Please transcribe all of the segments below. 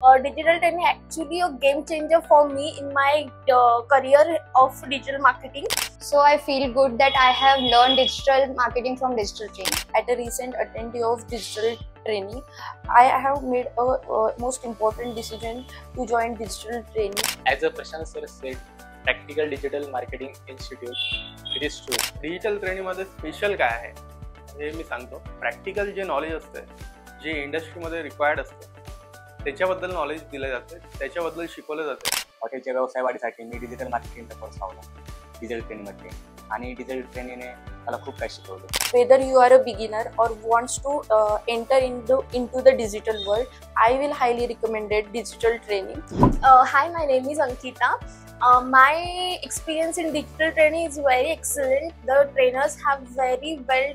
Digital training actually a game changer for me in my career of digital marketing. So I feel good that I have learned digital marketing from digital training. At a recent attendee of digital training, I have made a most important decision to join digital training. As a Prashant sir said, Practical Digital Marketing Institute, it is true. Digital ट्रेनिंगमध्ये special काय आहे हे मी सांगतो. Practical जे knowledge असते, जे इंडस्ट्रीमध्ये required असते, त्याच्याबद्दल knowledge दिलं जाते, त्याच्याबद्दल शिकवलं जाते. हॉटेलच्या व्यवसाय वाढीसाठी मी डिजिटल मार्केटिंगचा कोर्स लावला डिजिटल ट्रेनिंगमध्ये, आणि डिजिटल ट्रेनिंगने मला खूप काही शिकवलं. Whether you are a beginner or wants to enter into the digital world, I will highly recommend digital training. Hi, my name is Ankita. My experience in digital training is very excellent. The trainers have very well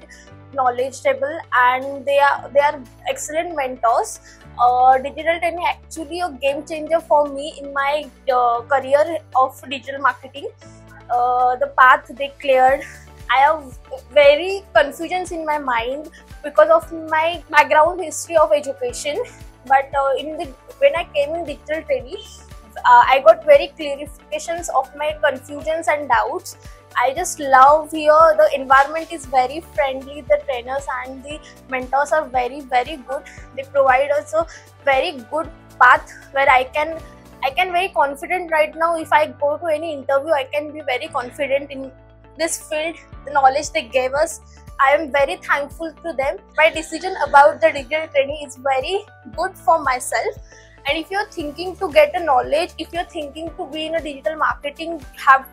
knowledgeable and they are excellent mentors. Digital training actually a game changer for me in my career of digital marketing. The path they cleared, I have very confusions in my mind because of my background history of education. But when I came in digital training, I got very clarifications of my confusions and doubts. I just love here. The environment is very friendly. The trainers and the mentors are very good. They provide us a very good path where I can very confident right now. If I go to any interview, I can be very confident in this field. The knowledge they gave us, I am very thankful to them. My decision about the digital training is very good for myself. And if you're thinking to get a knowledge, if you're thinking to be in a digital marketing, have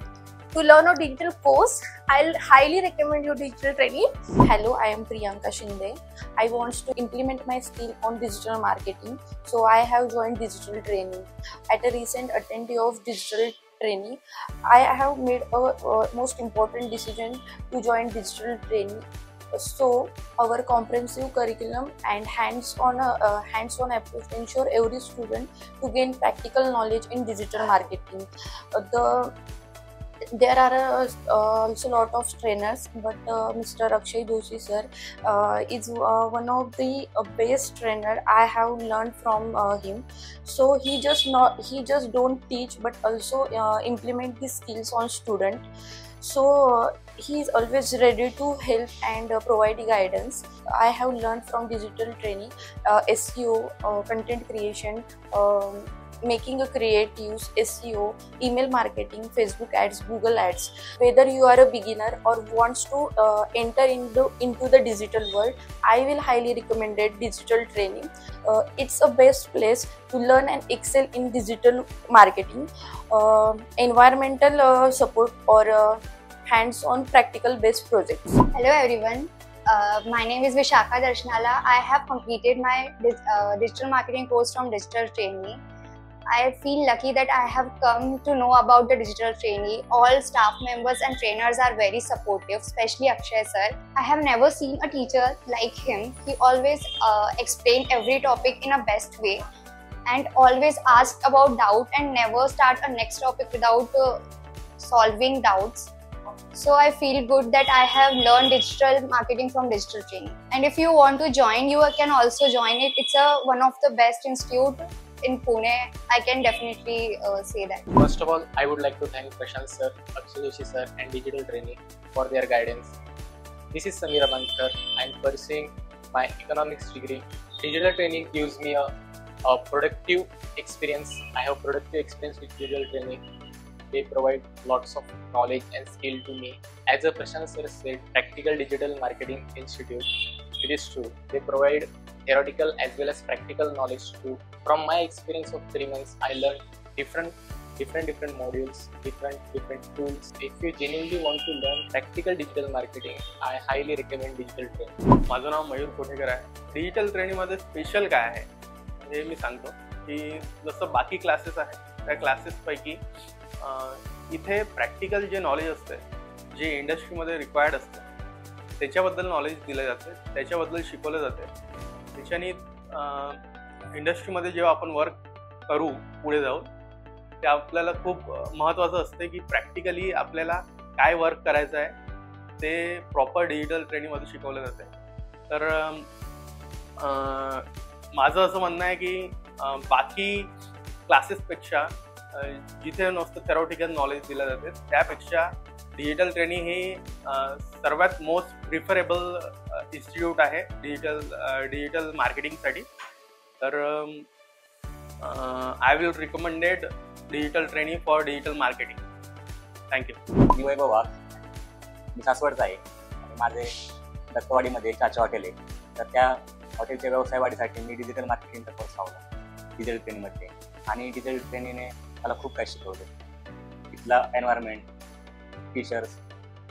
to learn a digital course, I'll highly recommend you digital training. Hello, I am Priyanka Shinde. I want to implement my skill on digital marketing, so I have joined digital training. At a recent attendee of digital training, I have made a most important decision to join digital training. So our comprehensive curriculum and hands-on approach ensure every student to gain practical knowledge in digital marketing. There are also a lot of trainers, but Mr. Akshay Doshi sir is one of the best trainer I have learned from him. So he just don't teach but also implement the skills on student. So he is always ready to help and provide guidance. I have learned from digital training SEO, content creation, making a creatives, SEO, email marketing, Facebook ads, Google ads. Whether you are a beginner or wants to enter into the digital world, I will highly recommend digital training. It's a best place to learn and excel in digital marketing. Environmental support or hands-on practical based projects. Hello everyone. My name is Vishakha Darshanala. I have completed my digital marketing course from digital training. I feel lucky that I have come to know about the digital training. All staff members and trainers are very supportive, especially Akshay sir. I have never seen a teacher like him. He always explained every topic in a best way and always asked about doubt and never start a next topic without solving doubts. So I feel good that I have learned digital marketing from digital training. And if you want to join, you can also join it. It's one of the best institute in Pune. I can definitely say that. First of all, I would like to thank Prashant sir, Akshay Doshi sir and Digital Training for their guidance. This is Samir Abankar. I am pursuing my economics degree. Digital training gives me a productive experience. I have productive experience with digital training. They provide lots of knowledge and skill to me. As a Prashant sir said, Practical Digital Marketing Institute, it is true. They provide theoretical as well as practical knowledge too. From my experience of 3 months, I learned different modules, different tools. If you genuinely want to learn practical digital marketing, I highly recommend digital training. माझं नाव मयूर कोठेकर आहे. Digital ट्रेनिंगमध्ये special काय आहे हे मी सांगतो की जसं बाकी classes आहेत त्या क्लासेसपैकी इथे प्रॅक्टिकल जे नॉलेज असते, जे इंडस्ट्रीमध्ये रिक्वायर्ड असते, त्याच्याबद्दल नॉलेज दिलं जाते, त्याच्याबद्दल शिकवलं जाते. त्याच्याने इंडस्ट्रीमध्ये जेव्हा आपण वर्क करू पुढे जाऊन, ते आपल्याला खूप महत्त्वाचं असते की प्रॅक्टिकली आपल्याला काय वर्क करायचं आहे ते प्रॉपर डिजिटल ट्रेनिंगमध्ये शिकवलं जाते. तर माझं असं म्हणणं आहे की बाकी क्लासेसपेक्षा जिथे नुसतं थेरॉटिकल नॉलेज दिलं जाते त्यापेक्षा डिजिटल ट्रेनिंग ही सर्वात मोस्ट प्रिफरेबल इन्स्टिट्यूट आहे डिजिटल मार्केटिंगसाठी. तर I will recommended digital training for digital marketing. Thank you. मी वैभव वाघ, मी सासवडचा आहे आणि माझे दत्तवाडीमध्ये चाचा हॉटेल आहे. तर त्या हॉटेलच्या व्यवसाय वाढीसाठी मी डिजिटल मार्केटिंगचा कोर्स लावला डिजिटल ट्रेनिंगमध्ये. आणि डिजिटल ट्रेनिंगने मला खूप काही शिकवलं. इथला एन्व्हायरमेंट, टीचर्स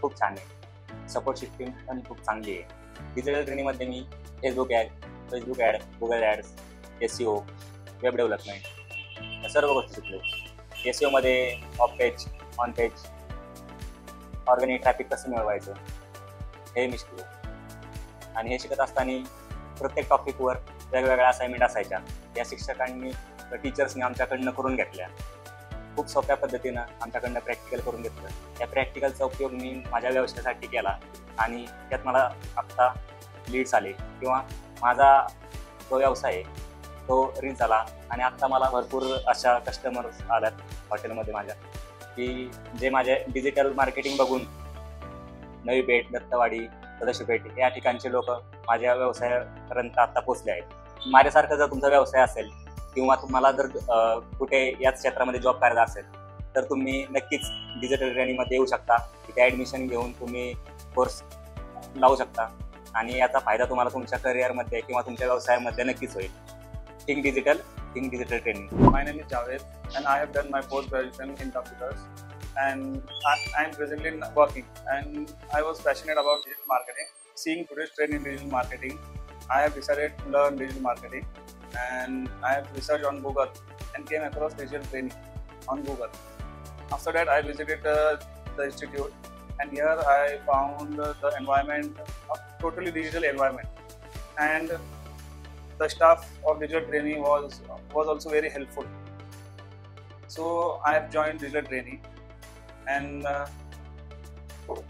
खूप छान आहे, सपोर्ट सिस्टीम पण खूप चांगली आहे. डिजिटल ट्रेनिंगमध्ये मी Facebook ad, Google ads, SEO, web development या सर्व गोष्टी शिकलो. SEOमध्ये off page, on page, organic traffic कसं मिळवायचं हे मी शिकलो. आणि हे शिकत असताना प्रत्येक टॉपिकवर वेगवेगळ्या असाइनमेंट असायच्या. या शिक्षकांनी टीचर्सनी आमच्याकडनं करून घेतल्या. खूप सोप्या पद्धतीनं आमच्याकडनं प्रॅक्टिकल करून घेतलं. त्या प्रॅक्टिकलचा उपयोग मी माझ्या व्यवसायासाठी केला आणि त्यात मला आत्ता लीड्स आले किंवा माझा जो व्यवसाय आहे तो रीच झाला. आणि आत्ता मला भरपूर अशा कस्टमर्स आल्यात हॉटेलमध्ये माझ्या की जे माझे डिजिटल मार्केटिंग बघून नवी पेठ, दत्तवाडी, सदाशिवपेठ या ठिकाणचे लोक माझ्या व्यवसायापर्यंत आत्ता पोचले आहेत. माझ्यासारखा जर तुमचा व्यवसाय असेल किंवा तुम्हाला जर कुठे याच क्षेत्रामध्ये जॉब करायचा असेल तर तुम्ही नक्कीच डिजिटल ट्रेनिंगमध्ये येऊ शकता. तिथे ॲडमिशन घेऊन तुम्ही कोर्स लावू शकता आणि याचा फायदा तुम्हाला तुमच्या करिअरमध्ये किंवा तुमच्या व्यवसायामध्ये नक्कीच होईल. Think digital training. My name is Javed and I have done my post-graduation in computers and I am presently working and I was passionate about digital marketing. Seeing today's trend in digital marketing, I have decided to learn digital marketing and I have researched on Google and came across digital training on Google. After that, I visited the institute and here I found the environment, a totally digital environment, and the staff of digital training was also very helpful. So I have joined digital training and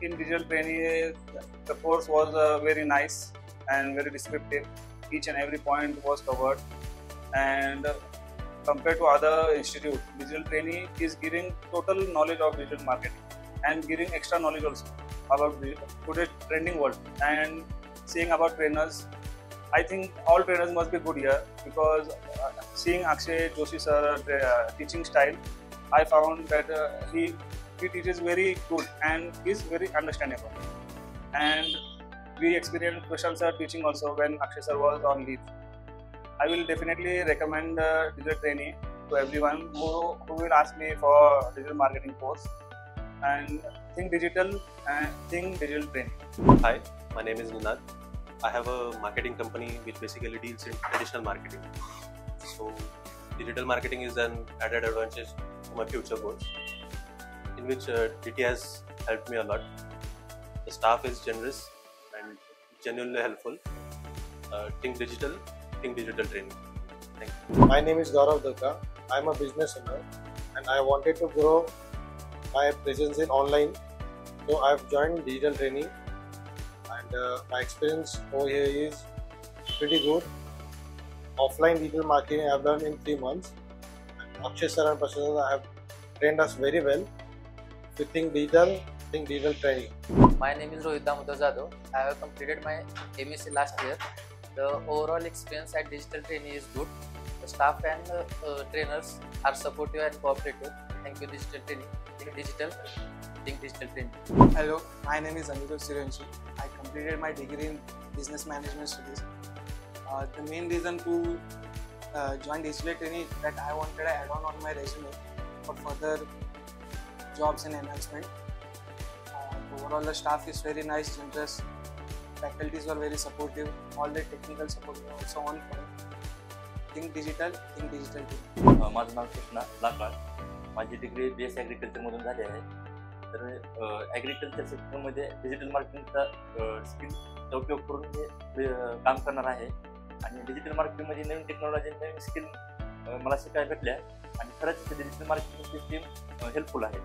in digital training the course was very nice and very descriptive. Each and every point was covered and compared to other institute, digital training is giving total knowledge of digital marketing and giving extra knowledge also about today's trending world. And seeing about trainers, I think all trainers must be good here because seeing Akshay Joshi sir teaching style, I found that he teaches very good and is very understandable. And we experienced Kushal sir teaching also when Akshay sir was on leave. I will definitely recommend digital training to everyone who will ask me for digital marketing course. And think digital training. Hi, my name is Ninad. I have a marketing company which basically deals in traditional marketing. So digital marketing is an added advantage to my future goals, in which DT has helped me a lot. The staff is generous and genuinely helpful. Think digital training. Thank you. My name is Gaurav Dutta. I am a business owner and I wanted to grow my presence in online. So I have joined digital training and my experience over here is pretty good. Offline digital marketing I have done in 3 months. And Akshay sir and Prashant sir have trained us very well. If you think digital training. My name is Rohit Damodar Jadhav. I have completed my MSc last year. The overall experience at digital training is good. The staff and trainers are supportive and cooperative. Thank you, digital training. Think digital training. Hello, my name is Anirudh Siranshi. I completed my degree in business management studies. The main reason to join digital training is that I wanted to add on my resume for further jobs and enhancement. Overall, the staff is very nice, generous. Faculties were very supportive. All the technical support was also on point. Think digital training. माझं नाव कृष्णा लाकड. माझी degree BS ॲग्रिकल्चरमधून झाली आहे. तर agriculture सेक्टरमध्ये digital मार्केटिंगचा स्किलचा उपयोग करून मी काम करणार आहे आणि डिजिटल मार्केटिंगमध्ये नवीन टेक्नॉलॉजी नवीन स्किल मला शिकायला भेटल्या आणि खरंच डिजिटल मार्केटिंग सिस्टीम हेल्पफुल आहे.